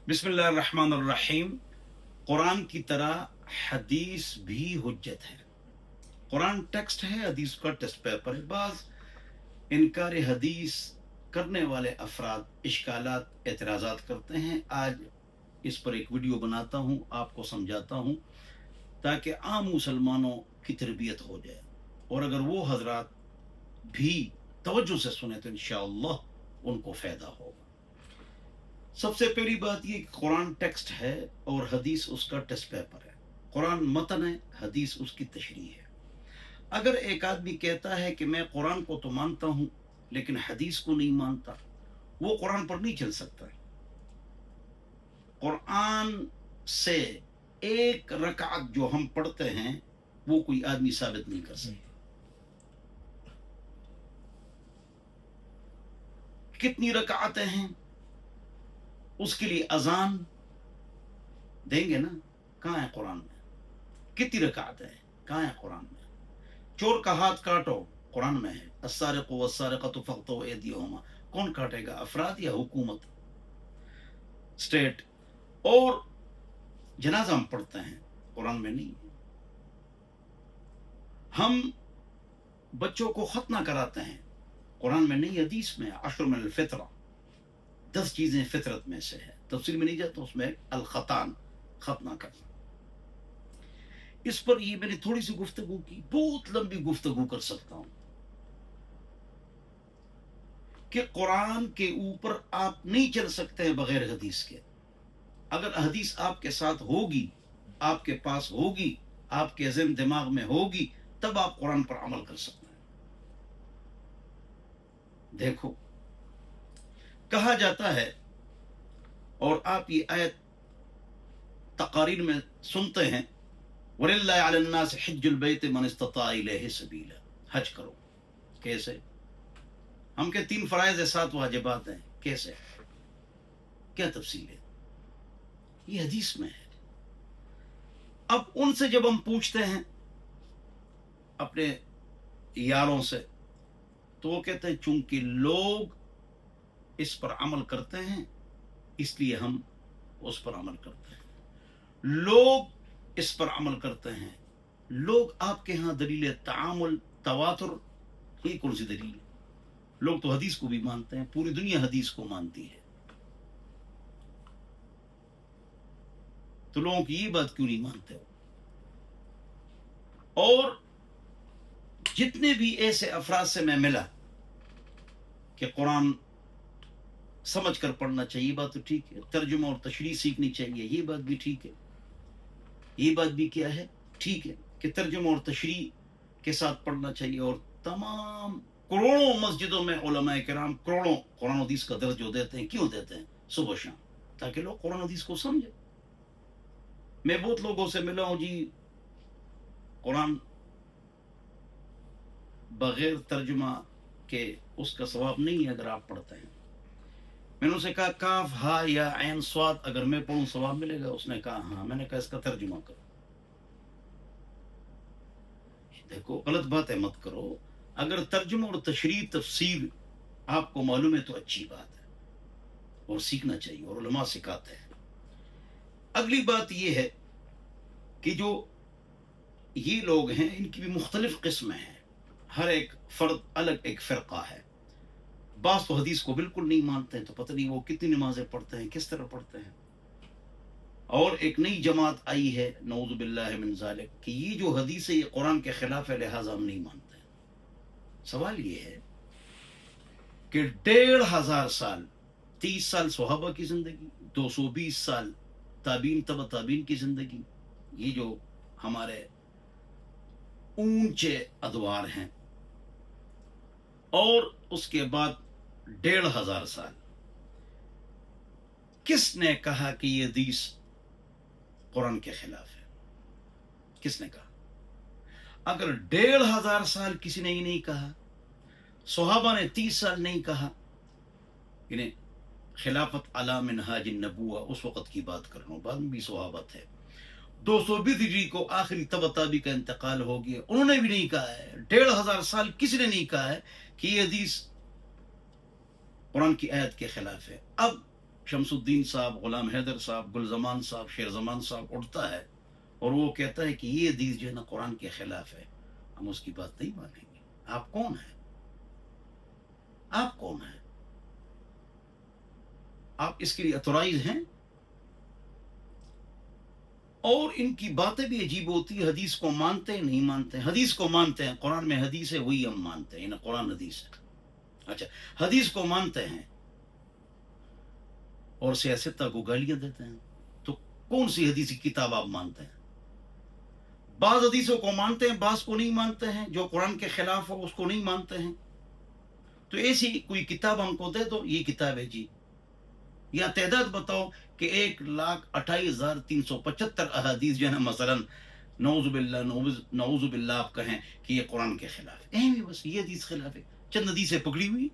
बिस्मिल्लाहिर्रहमानिर्रहीम। कुरान की तरह हदीस भी हुज्जत है। कुरान टेक्स्ट है, हदीस का टेस्ट पेपर है। बाज इनकार हदीस करने वाले अफराद इश्कालात एतराज़ात करते हैं। आज इस पर एक वीडियो बनाता हूँ, आपको समझाता हूँ ताकि आम मुसलमानों की तरबियत हो जाए, और अगर वो हजरात भी तवज्जो से सुने तो इंशाअल्लाह उनको फ़ायदा होगा। सबसे पहली बात ये, कुरान टेक्स्ट है और हदीस उसका टेस्ट पेपर है। कुरान मतन है, हदीस उसकी तशरीह है। अगर एक आदमी कहता है कि मैं कुरान को तो मानता हूं लेकिन हदीस को नहीं मानता, वो कुरान पर नहीं चल सकता। कुरान से एक रकात जो हम पढ़ते हैं वो कोई आदमी साबित नहीं कर सकता। कितनी रकातें हैं उसके लिए अजान देंगे ना, कहाँ है कुरान में? कितनी रकातें हैं, कहाँ है कुरान में? चोर का हाथ काटो, कुरान में है, अस्सारिक़ु वस्सारिक़तु फ़क़्तू अयदियहुमा। कौन काटेगा, अफराद या हुकूमत, स्टेट? और जनाजा हम पढ़ते हैं, कुरान में नहीं है। हम बच्चों को खतना कराते हैं, कुरान में नहीं, हदीस में। अशर मिनल फितरा, 10 चीजें फितरत में से है। तफसील में नहीं जाता, उसमें अल खतान, खतना करना। इस पर ये मैंने थोड़ी सी गुफ्तगू की, बहुत लंबी गुफ्तगू कर सकता हूं कि कुरान के ऊपर आप नहीं चल सकते हैं बगैर हदीस के। अगर हदीस आपके साथ होगी, आपके पास होगी, आपके ज़हन दिमाग में होगी, तब आप कुरान पर अमल कर सकते हैं। देखो, कहा जाता है, और आप ये आयत तकारीर में सुनते हैं, वलिल्लाहि अलन्नास हिज्जुल बैत मन इस्तता इलैहि सबीला। हज करो। कैसे? हम के 3 फराइज है, 7 वाजिबात हैं। कैसे? क्या तफसील है? ये हदीस में है। अब उनसे जब हम पूछते हैं अपने यारों से, तो वो कहते हैं चूंकि लोग इस पर अमल करते हैं इसलिए हम उस पर अमल करते हैं। लोग इस पर अमल करते हैं। लोग आपके यहां दलील तामुल तवातुर, ये कौन सी दलील? लोग तो हदीस को भी मानते हैं, पूरी दुनिया हदीस को मानती है, तो लोगों की ये बात क्यों नहीं मानते हो? और जितने भी ऐसे अफराद से मैं मिला कि कुरान समझ कर पढ़ना चाहिए, बात तो ठीक है, तर्जुमा और तशरीह सीखनी चाहिए, ये बात भी ठीक है। ये बात भी क्या है, ठीक है कि तर्जुमा और तशरीह के साथ पढ़ना चाहिए। और तमाम करोड़ों मस्जिदों में उलमाए किराम करोड़ों कुरान हदीस का दर्ज देते हैं। क्यों देते हैं? सुबह शाम, ताकि लोग कुरान हदीस को समझे। मैं बहुत लोगों से मिला हूं जी, कुरान बगैर तर्जुमा के उसका सवाब नहीं है अगर आप पढ़ते हैं। मैंने उसे कहा काफ हा या ऐन स्वाद अगर मैं पढ़ूं सवाब मिलेगा? उसने कहा हाँ। मैंने कहा इसका तर्जुमा करो। देखो, गलत बात है, मत करो। अगर तर्जुमा और तशरीह तफसीर आपको मालूम है तो अच्छी बात है, और सीखना चाहिए, और उलमा सिखाते हैं। अगली बात यह है कि जो ये लोग हैं इनकी भी मुख्तलिफ किस्में हैं, हर एक फर्द अलग एक फ़िरका है। बास तो हदीस को बिल्कुल नहीं मानते हैं, तो पता नहीं वो कितनी नमाजें पढ़ते हैं, किस तरह पढ़ते हैं। और एक नई जमात आई है, नऊज़ु बिल्लाहि मिन ज़ालिक, कि ये जो हदीस है ये कुरान के खिलाफ है, लिहाजा हम नहीं मानते हैं। सवाल ये है कि 1500 साल, 30 साल सहाबा की जिंदगी, 220 साल ताबीन तब ताबीन की जिंदगी, ये जो हमारे ऊंचे अदवार हैं, और उसके बाद 1500 साल, किसने कहा कि ये हदीस कुरान के खिलाफ है? किसने कहा? अगर 1500 साल किसी ने ही नहीं कहा, सहाबा ने 30 साल नहीं कहा, इन्हें खिलाफत अला मिनहाज नबुवा उस वक़्त की बात कर रहा हूँ, बाद में भी सहाबत है। 220 हिजरी को आखिरी तब ताबी का इंतकाल हो गया, उन्होंने भी नहीं कहा है। 1500 साल किसी ने नहीं कहा है कि ये हदीस कुरान की आयत के खिलाफ है। अब शमसुद्दीन साहब, गुलाम हैदर साहब, गुलजमान साहब, शेर जमान साहब उठता है और वो कहता है कि ये हदीस जो है ना कुरान के खिलाफ है, हम उसकी बात नहीं मानेंगे। आप कौन है? आप कौन है? आप इसके लिए अथोराइज हैं? और इनकी बातें भी अजीब होती है। हदीस को मानते हैं, नहीं मानते हैं। हदीस को मानते हैं, कुरान में हदीस है वही हम मानते हैं, ना कुरान हदीस है। अच्छा, हदीस को मानते हैं और सियासत को गालियां देते हैं, तो कौन सी हदीस की किताब आप मानते हैं? बाज हदीसों को मानते हैं, बाज को नहीं मानते हैं। जो कुरान के खिलाफ हो उसको नहीं मानते हैं। तो ऐसी कोई किताब हमको दे दो, ये किताब है जी, या तादाद बताओ कि 1,28,375 अहादीस जो है ना मसलन नऊजुबिल्लाह आप कहें कि ये कुरान के खिलाफ है, बस ये हदीस खिलाफ है, चंद हदीसें पकड़ी हुई।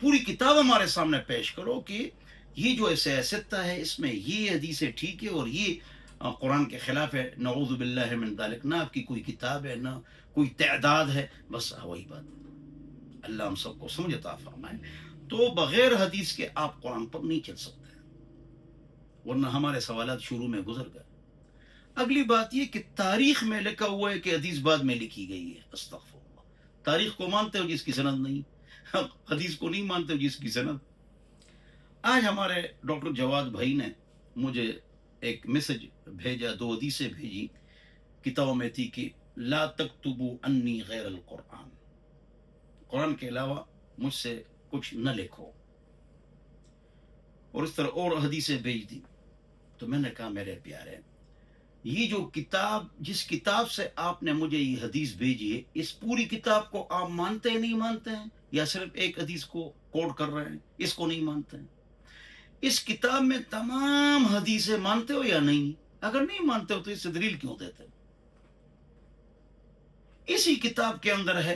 पूरी किताब हमारे सामने पेश करो कि ये जो सियासत है इसमें ये हदीसें ठीक है और ये कुरान के खिलाफ है, नऊजुबिल्लाह मिन ज़ालिक। ना आपकी कोई किताब है, ना कोई तादाद है, बस वही बात। अल्लाह हम सबको समझ अता फरमाए। तो बगैर हदीस के आप कुरान पर नहीं चल सकते, वरना हमारे सवालात शुरू में गुजर गए। अगली बात ये कि तारीख में लिखा हुआ है कि हदीस बाद में लिखी गई है। अस्तगफुरुल्लाह। तारीख को मानते हो जिसकी सनद नहीं, हदीस को नहीं मानते हो जिसकी सनद। आज हमारे डॉक्टर जवाद भाई ने मुझे एक मैसेज भेजा, 2 हदीसें भेजी, किताबों में थी कि ला तक्तुबू अन्नी गैर अल कुरान, कुरान के अलावा मुझसे कुछ न लिखो, और इस तरह और हदीसें भेज दी। तो मैंने कहा मेरे प्यारे, ये जो किताब, जिस किताब से आपने मुझे ये हदीस भेजी है, इस पूरी किताब को आप मानते हैं, नहीं मानते हैं, या सिर्फ एक हदीस को कोट कर रहे हैं, इसको नहीं मानते हैं? इस किताब में तमाम हदीसें मानते हो या नहीं? अगर नहीं मानते हो तो इससे दलील क्यों देते? इसी किताब के अंदर है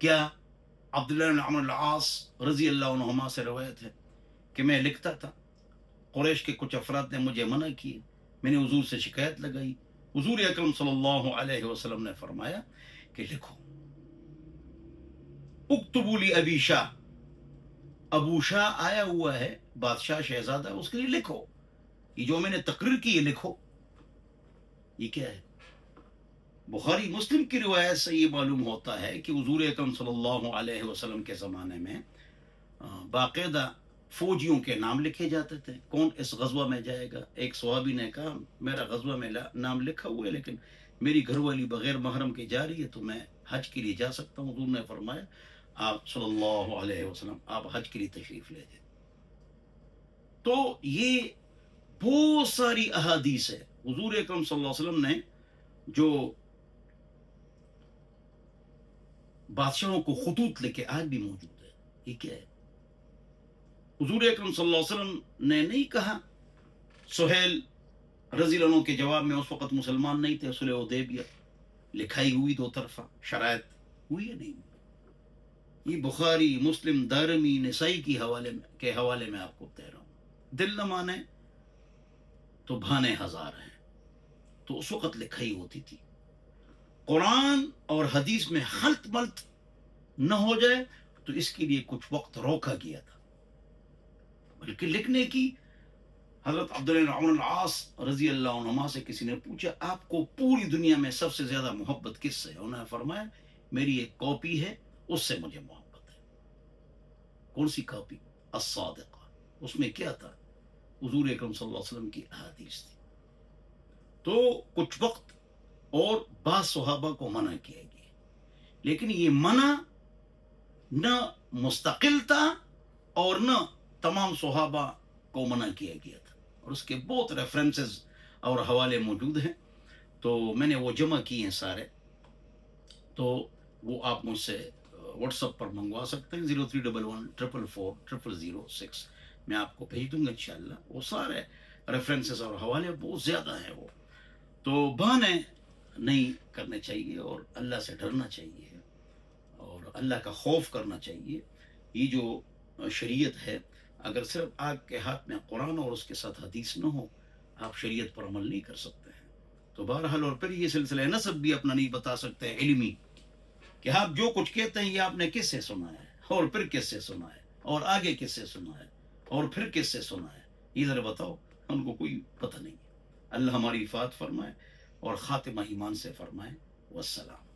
क्या, अब्दुल्लाह बिन अम्र अल-आस रजी अल्लाह अन्हुमा से रवायत है कि मैं लिखता था, कुरैश के कुछ अफराद ने मुझे मना किए, मैंने हुजूर से शिकायत लगाई, हुजूर अकरम सल्लल्लाहु अलैहि वसल्लम ने फरमाया कि लिखो, उक्तुबू ली अबी शाह, अबू शाह आया हुआ है, बादशाह शहजादा, उसके लिए लिखो, ये जो मैंने तकरीर की है लिखो। ये क्या है? बुखारी मुस्लिम की रिवायत से ये मालूम होता है कि हुजूर अकरम सल्लल्लाहु अलैहि वसल्लम के ज़माने में बाकायदा फौजियों के नाम लिखे जाते थे, कौन इस गज़वा में जाएगा। एक सहाबी ने कहा मेरा गज़वा में नाम लिखा हुआ है, लेकिन मेरी घरवाली बगैर महरम के जा रही है, तो मैं हज के लिए जा सकता हूँ। हुजूर ने फरमाया आप सल्लल्लाहु अलैहि वसल्लम आप हज के लिए तशरीफ ले जाए। तो ये बहुत सारी अहादीस है। हुजूर अकरम सल्लल्लाहु अलैहि वसल्लम ने जो बादशाहों को खुतूत लिखे आज भी मौजूद है। ये क्या है? हुजूर अकरम सल्लल्लाहु अलैहि वसल्लम ने नहीं कहा, सुहेल रज़ी अल्लाह के जवाब में, उस वक़्त मुसलमान नहीं थे, सुलह हुदैबिया लिखाई हुई 2 तरफा शरायत हुई है नहीं। ये बुखारी मुस्लिम दारमी नसाई की हवाले में आपको कह रहा हूँ। दिल न माने तो भाने हजार हैं, तो उस वक़्त लिखाई होती थी। कुरान और हदीस में खल्त मल्त न हो जाए तो इसके लिए कुछ वक्त रोका गया था, बल्कि लिखने की। हजरत अब्दुल्लाह बिन अम्र अल-आस रजी अल्लाह अन्हुमा से किसी ने पूछा आपको पूरी दुनिया में सबसे ज्यादा मोहब्बत किससे है? उन्होंने फरमाया मेरी एक कॉपी है, उससे मुझे मोहब्बत है। कौन सी कॉपी? अस-सादिक़ा। उसमें क्या था? हुजूर अकरम सल्लल्लाहु अलैहि वसल्लम की अहादीस थी। तो कुछ वक्त और बाद सहाबा को मना किया गया, लेकिन ये मना न मुस्तकिल था और न तमाम सहाबा को मना किया गया था, और उसके बहुत रेफरेंसेस और हवाले मौजूद हैं। तो मैंने वो जमा किए हैं सारे, तो वो आप मुझसे व्हाट्सएप पर मंगवा सकते हैं। 0311444006 मैं आपको भेज दूंगा इंशाल्लाह। वो सारे रेफरेंसेस और हवाले बहुत ज़्यादा हैं वो। तो बहाने नहीं करने चाहिए और अल्लाह से डरना चाहिए और अल्लाह का खौफ करना चाहिए। ये जो शरीयत है, अगर सिर्फ आपके हाथ में कुरान और उसके साथ हदीस न हो, आप शरीयत पर अमल नहीं कर सकते हैं। तो बहरहाल, और फिर ये सिलसिला नसब भी अपना नहीं बता सकते इल्मी कि आप जो कुछ कहते हैं ये आपने किससे सुना है और फिर किससे सुना है। اور آگے کس سے سنا ہے اور پھر کس سے سنا ہے، یہ ذرا بتاؤ، ان کو کوئی پتہ نہیں ہے۔ اللہ ہماری حفاظت فرمائے اور خاتمہ ایمان سے فرمائے۔ والسلام۔